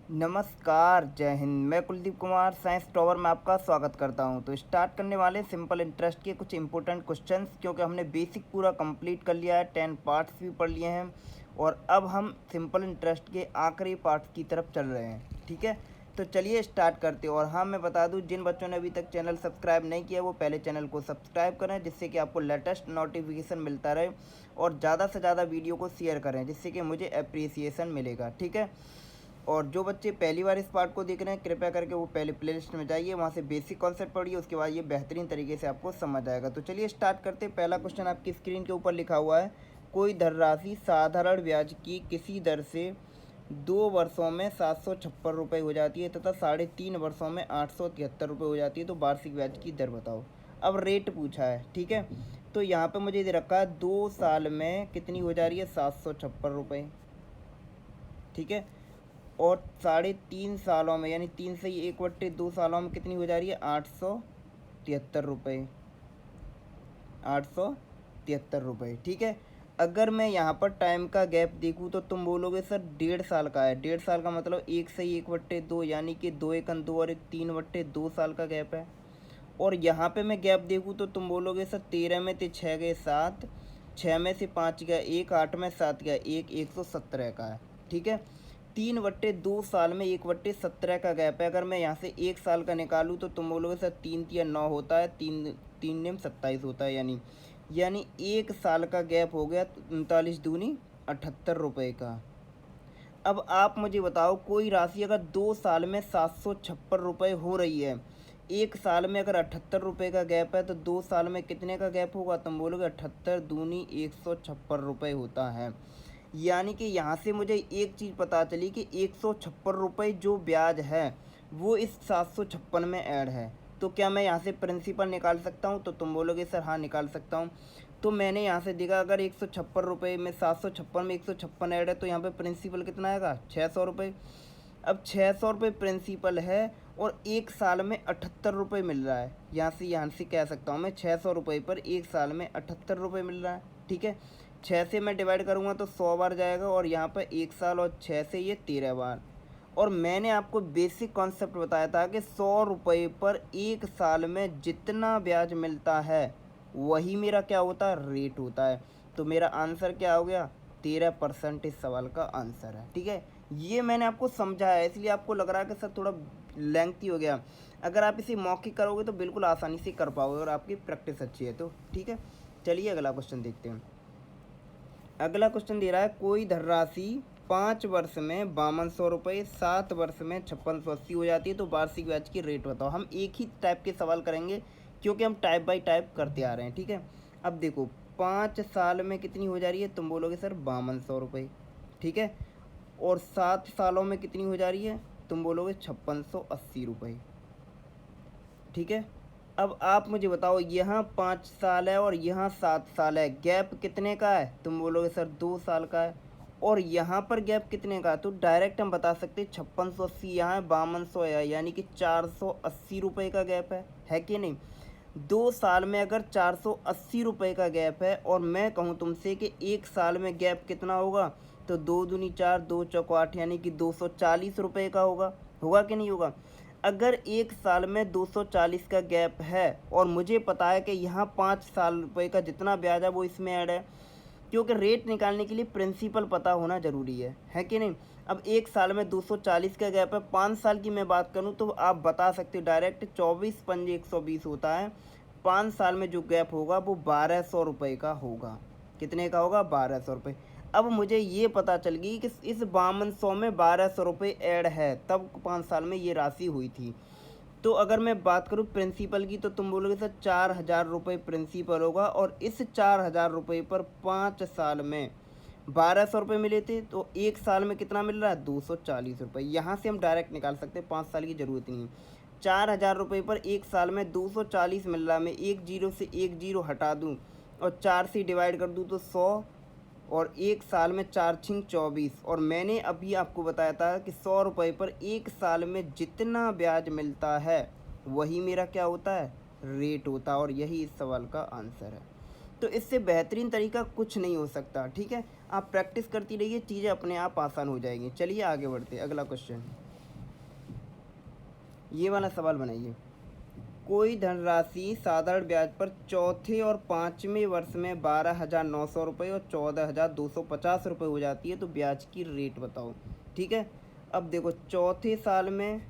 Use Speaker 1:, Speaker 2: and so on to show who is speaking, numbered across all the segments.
Speaker 1: नमस्कार, जय हिंद। मैं कुलदीप कुमार साइंस टॉवर में आपका स्वागत करता हूं। तो स्टार्ट करने वाले सिंपल इंटरेस्ट के कुछ इंपॉर्टेंट क्वेश्चंस, क्योंकि हमने बेसिक पूरा कंप्लीट कर लिया है, 10 पार्ट्स भी पढ़ लिए हैं और अब हम सिंपल इंटरेस्ट के आखिरी पार्ट्स की तरफ चल रहे हैं। ठीक है, तो चलिए स्टार्ट करते हैं। और हाँ, मैं बता दूं, जिन बच्चों ने अभी तक चैनल सब्सक्राइब नहीं किया वो पहले चैनल को सब्सक्राइब करें, जिससे कि आपको लेटेस्ट नोटिफिकेशन मिलता रहे, और ज़्यादा से ज़्यादा वीडियो को शेयर करें, जिससे कि मुझे अप्रिसिएशन मिलेगा। ठीक है, और जो बच्चे पहली बार इस पार्ट को देख रहे हैं, कृपया करके वो पहले प्लेलिस्ट में जाइए, वहाँ से बेसिक कॉन्सेप्ट पढ़िए, उसके बाद ये बेहतरीन तरीके से आपको समझ आएगा। तो चलिए स्टार्ट करते हैं। पहला क्वेश्चन आपकी स्क्रीन के ऊपर लिखा हुआ है, कोई धनराशि साधारण ब्याज की किसी दर से 2 वर्षों में 756 रुपये हो जाती है तथा 3.5 वर्षों में 873 रुपये हो जाती है, तो वार्षिक ब्याज की दर बताओ। अब रेट पूछा है। ठीक है, तो यहाँ पे मुझे दे रखा है 2 साल में कितनी हो जा रही है, 756 रुपये। ठीक है, और 3.5 सालों में, यानी 3 से 1/2 सालों में कितनी हो जा रही है, 873 रुपये। 873 रुपये। ठीक है, अगर मैं यहाँ पर टाइम का गैप देखूँ तो तुम बोलोगे सर 1.5 साल का है। 1.5 साल का मतलब 1 से 1/2, यानी कि 2 एकन 2 और 3/2 साल का गैप है। और यहाँ पे मैं गैप देखूँ तो तुम बोलोगे सर 13 में से 6 गए 7, 6 में से 5 गया 1, 8 में 7 गया 1, 117 का है। ठीक है, 3/2 साल में 1/17 का गैप है। अगर मैं यहाँ से 1 साल का निकालूँ तो तुम बोलोगे सर 3 तिया 9 होता है, 3 3 27 होता है, यानी 1 साल का गैप हो गया 39 दूनी 78 रुपये का। अब आप मुझे बताओ, कोई राशि अगर 2 साल में 756 रुपये हो रही है, 1 साल में अगर 78 रुपये का गैप है, तो 2 साल में कितने का गैप होगा, तुम बोलोगे 78 दूनी 156 रुपये होता है। यानी कि यहाँ से मुझे एक चीज़ पता चली कि 156 रुपये जो ब्याज है वो इस 756 में ऐड है। तो क्या मैं यहाँ से प्रिंसिपल निकाल सकता हूँ, तो तुम बोलोगे सर हाँ निकाल सकता हूँ। तो मैंने यहाँ से देखा, अगर 156 रुपये में 756 में 156 ऐड है, तो यहाँ पे प्रिंसिपल कितना आएगा, 600 रुपये। अब 600 रुपये प्रिंसिपल है और 1 साल में 78 रुपये मिल रहा है। यहाँ से कह सकता हूँ मैं, 600 रुपये पर 1 साल में 78 रुपये मिल रहा है। ठीक है, 6 से मैं डिवाइड करूँगा तो 100 बार जाएगा, और यहाँ पर 1 साल और 6 से ये 13 बार। और मैंने आपको बेसिक कॉन्सेप्ट बताया था कि 100 रुपये पर 1 साल में जितना ब्याज मिलता है वही मेरा क्या होता है, रेट होता है। तो मेरा आंसर क्या हो गया, 13% इस सवाल का आंसर है। ठीक है, ये मैंने आपको समझाया है, इसलिए आपको लग रहा है कि सर थोड़ा लेंथी हो गया। अगर आप इसे मौखिक करोगे तो बिल्कुल आसानी से कर पाओगे, और आपकी प्रैक्टिस अच्छी है तो। ठीक है, चलिए अगला क्वेश्चन देखते हैं। अगला क्वेश्चन दे रहा है, कोई धनराशि 5 वर्ष में 5200 रुपये, 7 वर्ष में 5680 हो जाती है, तो वार्षिक ब्याज की रेट बताओ। हम एक ही टाइप के सवाल करेंगे, क्योंकि हम टाइप बाय टाइप करते आ रहे हैं। ठीक है, अब देखो 5 साल में कितनी हो जा रही है, तुम बोलोगे सर 5200 रुपये। ठीक है, और 7 सालों में कितनी हो जा रही है, तुम बोलोगे 5680 रुपये। ठीक है, अब आप मुझे बताओ, यहाँ 5 साल है और यहाँ 7 साल है, गैप कितने का है, तुम बोलोगे सर 2 साल का है। और यहाँ पर गैप कितने का है, तो डायरेक्ट हम बता सकते हैं 5680 यहाँ है, 5200 है, यानी कि 480 रुपये का गैप है कि नहीं। 2 साल में अगर 480 रुपये का गैप है, और मैं कहूँ तुमसे कि 1 साल में गैप कितना होगा, तो 2 दूनी 4, 2 चौको 8, यानी कि 240 रुपये का होगा कि नहीं होगा। अगर 1 साल में 240 का गैप है, और मुझे पता है कि यहाँ 5 साल रुपये का जितना ब्याज है वो इसमें ऐड है, क्योंकि रेट निकालने के लिए प्रिंसिपल पता होना ज़रूरी है कि नहीं। अब 1 साल में 240 का गैप है, 5 साल की मैं बात करूं तो आप बता सकते हो डायरेक्ट, 24 पंजे 120 होता है। 5 साल में जो गैप होगा वो 1200 रुपये का होगा। कितने का होगा, 1200 रुपये। अब मुझे ये पता चल गई कि इस 5200 में 1200 रुपये ऐड है, तब 5 साल में ये राशि हुई थी। तो अगर मैं बात करूँ प्रिंसिपल की, तो तुम बोलोगे सर 4000 रुपये प्रिंसिपल होगा, और इस 4000 रुपये पर 5 साल में 1200 रुपये मिले थे, तो 1 साल में कितना मिल रहा है, 240 रुपये। यहाँ से हम डायरेक्ट निकाल सकते हैं, 5 साल की ज़रूरत नहीं है। 4000 रुपये पर 1 साल में 240 मिल रहा है, मैं एक जीरो से एक जीरो हटा दूँ और 4 से डिवाइड कर दूँ तो 100, और 1 साल में 4×6 = 24। और मैंने अभी आपको बताया था कि 100 रुपये पर 1 साल में जितना ब्याज मिलता है वही मेरा क्या होता है, रेट होता है, और यही इस सवाल का आंसर है। तो इससे बेहतरीन तरीका कुछ नहीं हो सकता। ठीक है, आप प्रैक्टिस करती रहिए, चीज़ें अपने आप आसान हो जाएंगी। चलिए आगे बढ़ते हैं, अगला क्वेश्चन। ये वाला सवाल बनाइए। कोई धनराशि साधारण ब्याज पर चौथे और पाँचवें वर्ष में 12,900 रुपये और 14,250 रुपये हो जाती है, तो ब्याज की रेट बताओ। ठीक है, अब देखो चौथे साल में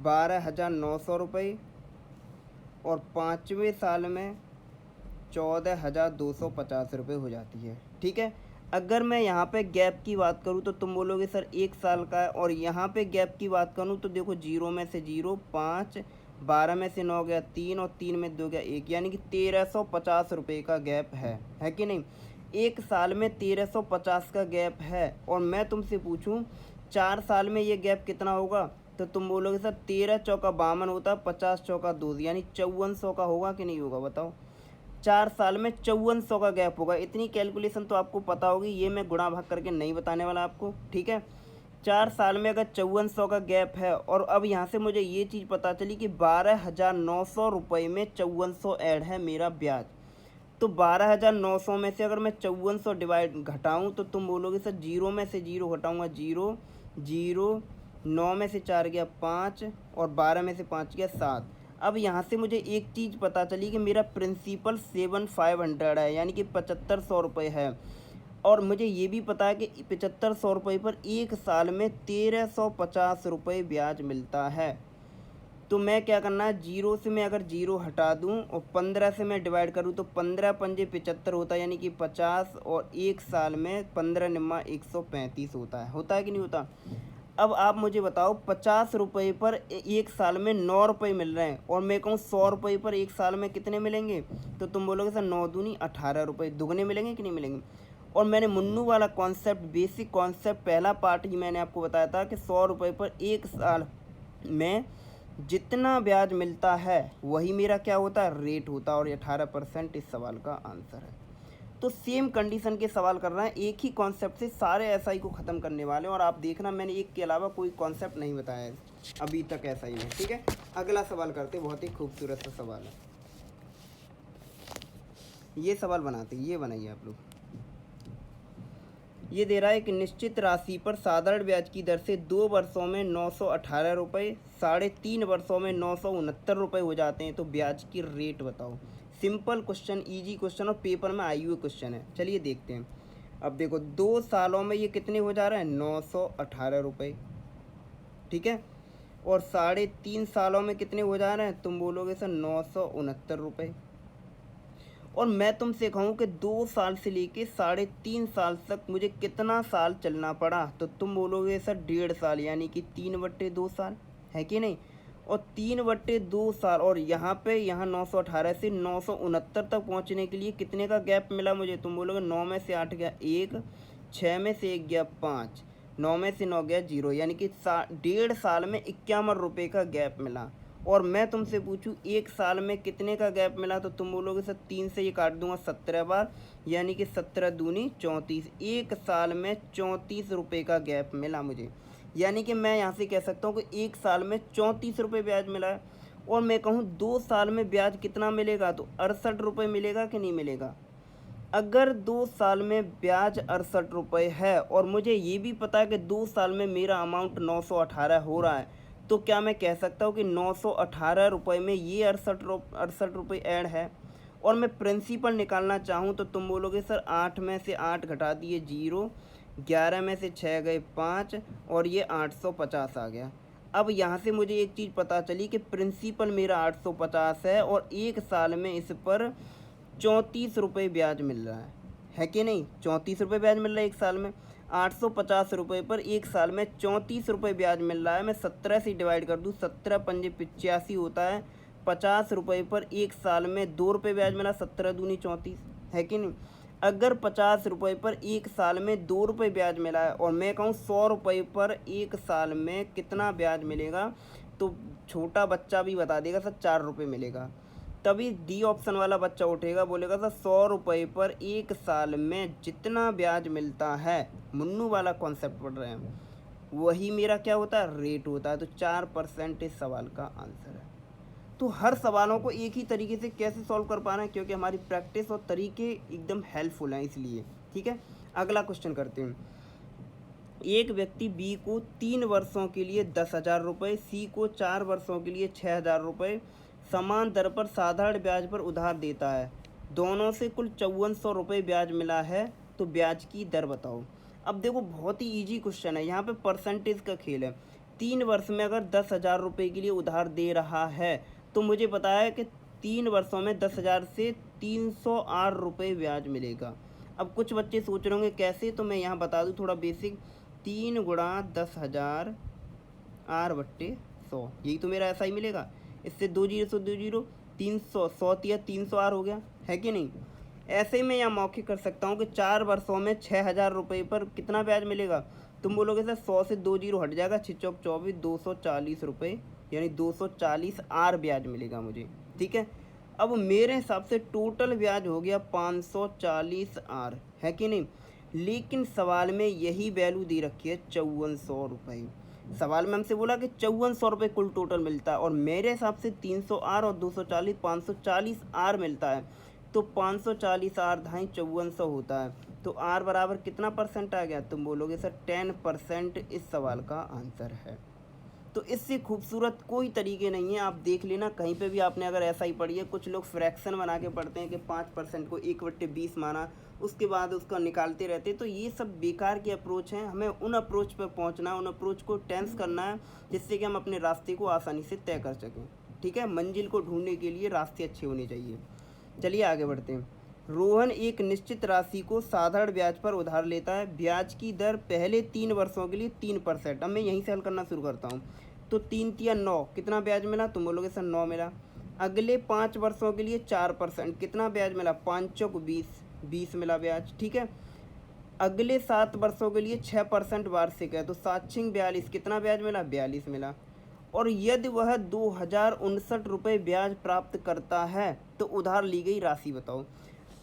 Speaker 1: 12,900 रुपये और पाँचवें साल में 14,250 रुपये हो जाती है। ठीक है, अगर मैं यहाँ पे गैप की बात करूँ तो तुम बोलोगे सर 1 साल का है, और यहाँ पे गैप की बात करूँ तो देखो 0 में से 0, 5, 12 में से 9 गया 3 और 3 में 2 गया 1, यानी कि 1350 रुपये का गैप है कि नहीं। 1 साल में 1350 का गैप है, और मैं तुमसे पूछूं 4 साल में ये गैप कितना होगा, तो तुम बोलोगे सर 13 चौका 52 होता, 50 चौका 2, यानी 5400 का होगा कि नहीं होगा बताओ। 4 साल में 5400 का गैप होगा। इतनी कैलकुलेशन तो आपको पता होगी, ये मैं गुणा भाग करके नहीं बताने वाला आपको। ठीक है, 4 साल में अगर 5400 का गैप है, और अब यहाँ से मुझे ये चीज़ पता चली कि 12,900 रुपये में 5400 ऐड है मेरा ब्याज, तो 12,900 में से अगर मैं 5400 डिवाइड घटाऊँ तो तुम बोलोगे सर 0 में से 0 घटाऊँगा 0, 0, 9 में से 4 गया 5 और 12 में से 5 गया 7। अब यहाँ से मुझे एक चीज़ पता चली कि मेरा प्रिंसिपल 7,500 है, यानी कि 7,500 रुपये है, और मुझे ये भी पता है कि 7,500 रुपये पर 1 साल में 1,350 रुपये ब्याज मिलता है। तो मैं क्या करना है, 0 से मैं अगर 0 हटा दूं और 15 से मैं डिवाइड करूं तो 15 पंजे 75 होता है, यानी कि 50, और 1 साल में 15 निम्मा 135 होता है कि नहीं होता। अब आप मुझे बताओ 50 रुपये पर 1 साल में 9 रुपये मिल रहे हैं, और मैं कहूँ 100 रुपये पर 1 साल में कितने मिलेंगे, तो तुम बोलोगे सर 9 दूनी 18 रुपये, दुगने मिलेंगे कि नहीं मिलेंगे। और मैंने मुन्नू वाला कॉन्सेप्ट, बेसिक कॉन्सेप्ट पहला पार्ट ही मैंने आपको बताया था कि 100 रुपये पर 1 साल में जितना ब्याज मिलता है वही मेरा क्या होता है, रेट होता है, और 18% इस सवाल का आंसर है। तो सेम कंडीशन के सवाल कर रहे हैं, एक ही कॉन्सेप्ट से सारे एसआई को ख़त्म करने वाले हैं, और आप देखना मैंने एक के अलावा कोई कॉन्सेप्ट नहीं बताया है अभी तक एसआई में। ठीक है, अगला सवाल करते, बहुत ही खूबसूरत सा सवाल है, ये सवाल बनाते, ये बनाइए आप लोग। ये दे रहा है कि निश्चित राशि पर साधारण ब्याज की दर से 2 वर्षों में 918 रुपये, 3.5 वर्षों में 969 रुपये हो जाते हैं, तो ब्याज की रेट बताओ। सिंपल क्वेश्चन, इजी क्वेश्चन, और पेपर में आई हुए क्वेश्चन है। चलिए देखते हैं। अब देखो 2 सालों में ये कितने हो जा रहे हैं, 918 रुपये। ठीक है, और 3.5 सालों में कितने हो जा रहे हैं, तुम बोलोगे सर 969 रुपये। और मैं तुमसे कहूँ कि 2 साल से लेके 3.5 साल तक मुझे कितना साल चलना पड़ा, तो तुम बोलोगे सर 1.5 साल, यानी कि 3/2 साल, है कि नहीं। और 3/2 साल, और यहाँ पे 918 से 969 तक पहुँचने के लिए कितने का गैप मिला मुझे, तुम बोलोगे 9 में से 8 गया 1, 6 में से 1 गया 5, 9 में से 9 गया 0, यानी कि 1.5 साल में 51 रुपये का गैप मिला। और मैं तुमसे पूछूं 1 साल में कितने का गैप मिला, तो तुम बोलोगे सर 3 से ये काट दूंगा 17 बार, यानी कि 17 दूनी 34। 1 साल में 34 रुपये का गैप मिला मुझे, यानी कि मैं यहाँ से कह सकता हूँ कि 1 साल में 34 रुपये ब्याज मिला है। और मैं कहूँ 2 साल में ब्याज कितना मिलेगा, तो 68 रुपये मिलेगा कि नहीं मिलेगा। अगर 2 साल में ब्याज 68 रुपये है, और मुझे ये भी पता है कि 2 साल में मेरा अमाउंट 918 हो रहा है, तो क्या मैं कह सकता हूँ कि 918 रुपये में ये 68 रुपये ऐड है। और मैं प्रिंसिपल निकालना चाहूँ तो तुम बोलोगे सर 8 में से 8 घटा दिए 0, 11 में से 6 गए 5, और ये 850 आ गया। अब यहाँ से मुझे एक चीज़ पता चली कि प्रिंसिपल मेरा 850 है, और 1 साल में इस पर 34 रुपये ब्याज मिल रहा है कि नहीं। 34 रुपये ब्याज मिल रहा है 1 साल में। 850 रुपये पर 1 साल में 34 रुपये ब्याज मिल रहा है। मैं 17 से डिवाइड कर दूँ, 17 पंजे 85 होता है। 50 रुपये पर 1 साल में 2 रुपये ब्याज मिला, 17 दूनी 34, है कि नहीं। अगर 50 रुपये पर 1 साल में 2 रुपये ब्याज मिला है, और मैं कहूँ 100 रुपये पर 1 साल में कितना ब्याज मिलेगा, तो छोटा बच्चा भी बता देगा सर 4 रुपये मिलेगा। तभी डी ऑप्शन वाला बच्चा उठेगा, बोलेगा सर 100 रुपये पर 1 साल में जितना ब्याज मिलता है, मुन्नू वाला कॉन्सेप्ट पढ़ रहे हैं, वही मेरा क्या होता है, रेट होता है। तो 4% इस सवाल का आंसर है। तो हर सवालों को एक ही तरीके से कैसे सॉल्व कर पा रहे हैं, क्योंकि हमारी प्रैक्टिस और तरीके एकदम हेल्पफुल हैं इसलिए। ठीक है, अगला क्वेश्चन करते हैं। एक व्यक्ति बी को 3 वर्षों के लिए 10,000 रुपये, सी को 4 वर्षों के लिए 6,000 रुपये समान दर पर साधारण ब्याज पर उधार देता है। दोनों से कुल 5400 रुपये ब्याज मिला है, तो ब्याज की दर बताओ। अब देखो बहुत ही ईजी क्वेश्चन है, यहाँ पे परसेंटेज का खेल है। 3 वर्ष में अगर 10,000 रुपये के लिए उधार दे रहा है तो मुझे पता है कि 3 वर्षों में 10,000 से 308 रुपये ब्याज मिलेगा। अब कुछ बच्चे सोच रहे होंगे कैसे, तो मैं यहाँ बता दूँ थोड़ा बेसिक। 3 गुणा 10,000 R/100, यही तो मेरा ऐसा ही मिलेगा। इससे 2 जीरो से 2 जीरो, 300, 100 या 300 R हो गया, है कि नहीं। ऐसे ही मैं यहाँ मौखिक कर सकता हूँ कि 4 वर्षों में 6,000 रुपये पर कितना ब्याज मिलेगा। तुम बोलोगे सर 100 से 2 जीरो हट जाएगा, 6 चौक 24, 240 रुपये, यानी 240 R ब्याज मिलेगा मुझे, ठीक है। अब मेरे हिसाब से टोटल ब्याज हो गया 540 R, है कि नहीं। लेकिन सवाल में यही वैल्यू दे रखी है 5400 रुपये। सवाल में हमसे बोला कि 5400 रुपये कुल टोटल मिलता है, और मेरे हिसाब से 300 R और 240 540 R मिलता है। तो 540 R ढाई 5400 होता है, तो R बराबर कितना परसेंट आ गया। तुम बोलोगे सर 10% इस सवाल का आंसर है। तो इससे खूबसूरत कोई तरीके नहीं है, आप देख लेना कहीं पे भी आपने अगर ऐसा ही पढ़ी है। कुछ लोग फ्रैक्शन बना के पढ़ते हैं कि 5% को 1/20 माना, उसके बाद उसका निकालते रहते, तो ये सब बेकार की अप्रोच है। हमें उन अप्रोच पर पहुंचना है, उन अप्रोच को टेंस करना है, जिससे कि हम अपने रास्ते को आसानी से तय कर सकें, ठीक है। मंजिल को ढूंढने के लिए रास्ते अच्छे होने चाहिए। चलिए आगे बढ़ते हैं। रोहन एक निश्चित राशि को साधारण ब्याज पर उधार लेता है। ब्याज की दर पहले 3 वर्षों के लिए 3%। अब मैं यहीं से हल करना शुरू करता हूँ। तो 3 तिया 9, कितना ब्याज मिला। तुम बोलोगे सर 9 मिला। अगले 5 वर्षों के लिए 4%, कितना ब्याज मिला। 5 चौक 20, 20 मिला ब्याज, ठीक है। अगले 7 वर्षों के लिए 6% वार्षिक है, तो 7 42, कितना ब्याज मिला। 42 मिला। और यदि वह 2059 रुपये ब्याज प्राप्त करता है तो उधार ली गई राशि बताओ।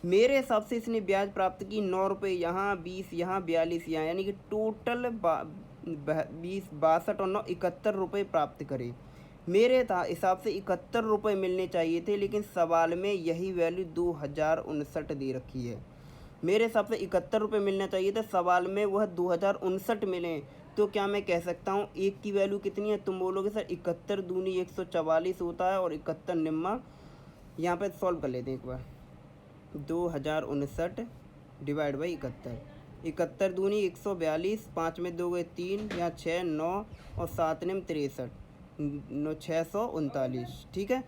Speaker 1: मेरे हिसाब से इसने ब्याज प्राप्त की 9 रुपये यहाँ, 20 यहाँ, 42 यहाँ, यानी कि टोटल 20, 62 और 9 71 रुपये प्राप्त करे। मेरे हिसाब से 71 रुपये मिलने चाहिए थे, लेकिन सवाल में यही वैल्यू 2059 दे रखी है। मेरे हिसाब से 71 रुपये मिलना चाहिए था, सवाल में वह 2059 मिले। तो क्या मैं कह सकता हूँ एक की वैल्यू कितनी है। तुम बोलोगे सर 71 दूनी 144 होता है, और 71 निम्मा, यहाँ पे सॉल्व कर लेते हैं एक बार। 2059 डिवाइड बाई 71, 71 दूनी 142, 5 में 2 गए 3, यहाँ 6 9 और 7 निम 63, 639, ठीक है।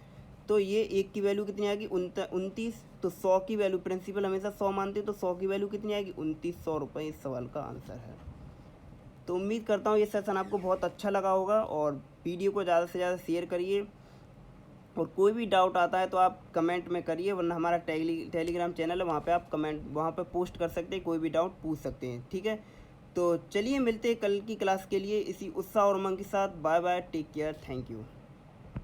Speaker 1: तो ये एक की वैल्यू कितनी आएगी 29। तो 100 की वैल्यू, प्रिंसिपल हमेशा 100 मानते हैं, तो 100 की वैल्यू कितनी आएगी 2900 रुपये इस सवाल का आंसर है। तो उम्मीद करता हूँ ये सेशन आपको बहुत अच्छा लगा होगा, और वीडियो को ज़्यादा से ज़्यादा शेयर करिए। और कोई भी डाउट आता है तो आप कमेंट में करिए, वरना हमारा टेलीग्राम चैनल है, वहाँ पे आप कमेंट वहाँ पे पोस्ट कर सकते हैं, कोई भी डाउट पूछ सकते हैं, ठीक है। तो चलिए मिलते हैं कल की क्लास के लिए इसी उत्साह और उमंग के साथ। Bye bye, take care, thank you.